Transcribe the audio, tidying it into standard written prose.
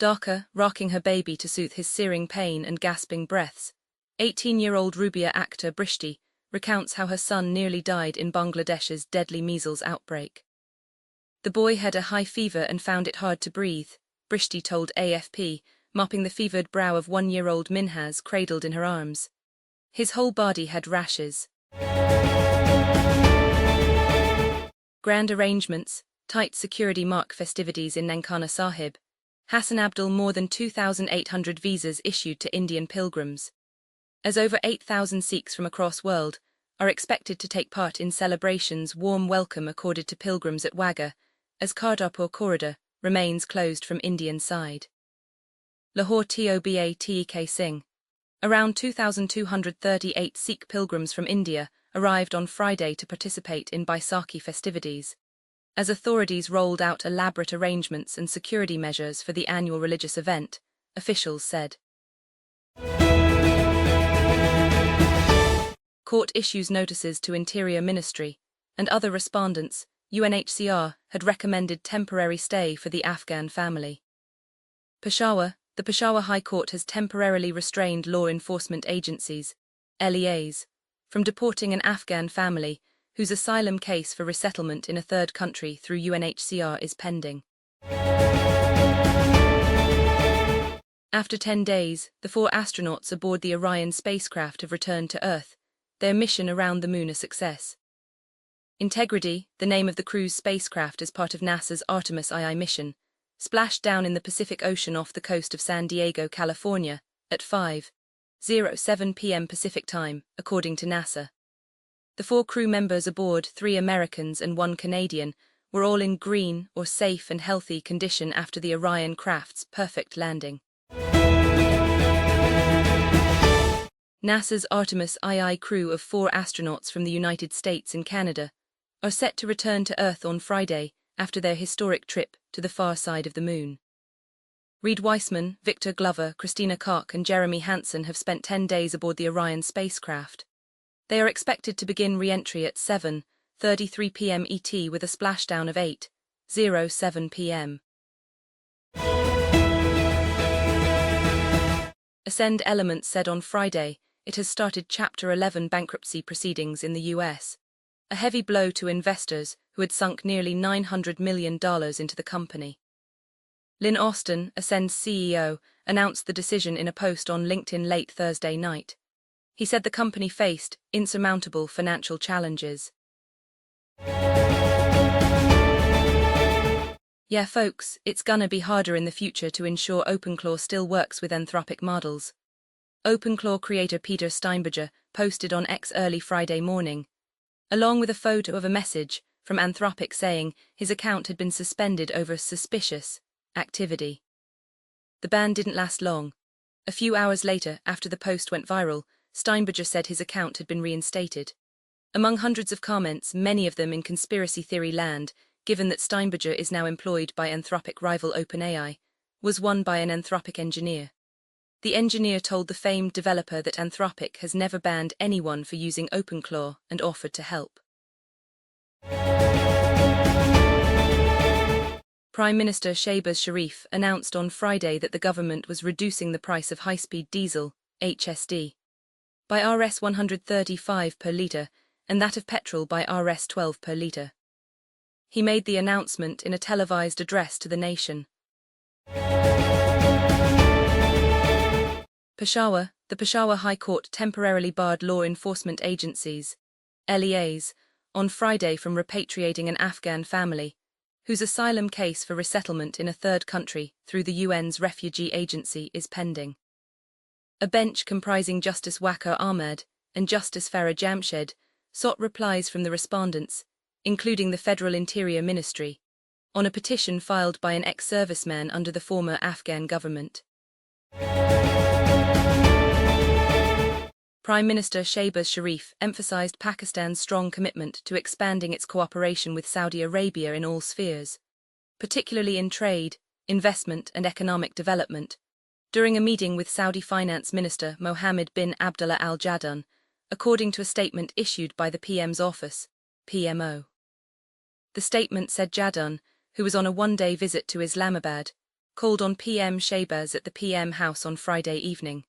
Dhaka, rocking her baby to soothe his searing pain and gasping breaths. 18-year-old Rubia Akhtar Brishti recounts how her son nearly died in Bangladesh's deadly measles outbreak. The boy had a high fever and found it hard to breathe, Brishti told AFP, mopping the fevered brow of 1-year-old Minhaz cradled in her arms. His whole body had rashes. Grand arrangements, tight security mark festivities in Nankana Sahib. Hassan Abdul more than 2,800 visas issued to Indian pilgrims. As over 8,000 Sikhs from across world are expected to take part in celebrations, warm welcome accorded to pilgrims at Wagah, as Kardapur corridor remains closed from Indian side. Lahore Toba Tek Singh. Around 2,238 Sikh pilgrims from India arrived on Friday to participate in Baisakhi festivities, as authorities rolled out elaborate arrangements and security measures for the annual religious event, officials said. Court issues notices to Interior Ministry and other respondents. UNHCR had recommended temporary stay for the Afghan family. Peshawar. The Peshawar High Court has temporarily restrained law enforcement agencies, LEAs, from deporting an Afghan family whose asylum case for resettlement in a third country through UNHCR is pending. After 10 days, the 4 astronauts aboard the Orion spacecraft have returned to Earth, their mission around the Moon a success. Integrity, the name of the crew's spacecraft as part of NASA's Artemis II mission, splashed down in the Pacific Ocean off the coast of San Diego, California, at 5:07 p.m. Pacific Time, according to NASA. The 4 crew members aboard, 3 Americans and 1 Canadian, were all in green or safe and healthy condition after the Orion craft's perfect landing. NASA's Artemis II crew of 4 astronauts from the United States and Canada are set to return to Earth on Friday after their historic trip to the far side of the Moon. Reed Weissman, Victor Glover, Christina Koch and Jeremy Hansen have spent 10 days aboard the Orion spacecraft. They are expected to begin re-entry at 7:33 p.m. ET with a splashdown of 8:07 p.m. Ascend Elements said on Friday it has started Chapter 11 bankruptcy proceedings in the U.S., a heavy blow to investors who had sunk nearly $900 million into the company. Lynn Austin, Ascend's CEO, announced the decision in a post on LinkedIn late Thursday night. He said the company faced insurmountable financial challenges. Yeah folks, it's gonna be harder in the future to ensure OpenClaw still works with Anthropic models. OpenClaw creator Peter Steinberger posted on X early Friday morning, along with a photo of a message from Anthropic saying his account had been suspended over suspicious activity. The ban didn't last long. A few hours later, after the post went viral, Steinberger said his account had been reinstated. Among hundreds of comments, many of them in conspiracy theory land, given that Steinberger is now employed by Anthropic rival OpenAI, was one by an Anthropic engineer. The engineer told the famed developer that Anthropic has never banned anyone for using OpenClaw and offered to help. Prime Minister Shehbaz Sharif announced on Friday that the government was reducing the price of high-speed diesel, HSD, by Rs 135 per litre and that of petrol by Rs 12 per litre. He made the announcement in a televised address to the nation. Peshawar. The Peshawar High Court temporarily barred law enforcement agencies, LEAs, on Friday from repatriating an Afghan family whose asylum case for resettlement in a third country through the UN's refugee agency is pending. A bench comprising Justice Waqar Ahmed and Justice Farah Jamshed sought replies from the respondents, including the Federal Interior Ministry, on a petition filed by an ex-serviceman under the former Afghan government. Prime Minister Shehbaz Sharif emphasized Pakistan's strong commitment to expanding its cooperation with Saudi Arabia in all spheres, particularly in trade, investment and economic development, during a meeting with Saudi Finance Minister Mohammed bin Abdullah Al Jaddan, according to a statement issued by the PM's office, PMO. The statement said Jaddan, who was on a one-day visit to Islamabad, called on PM Shabazz at the PM house on Friday evening.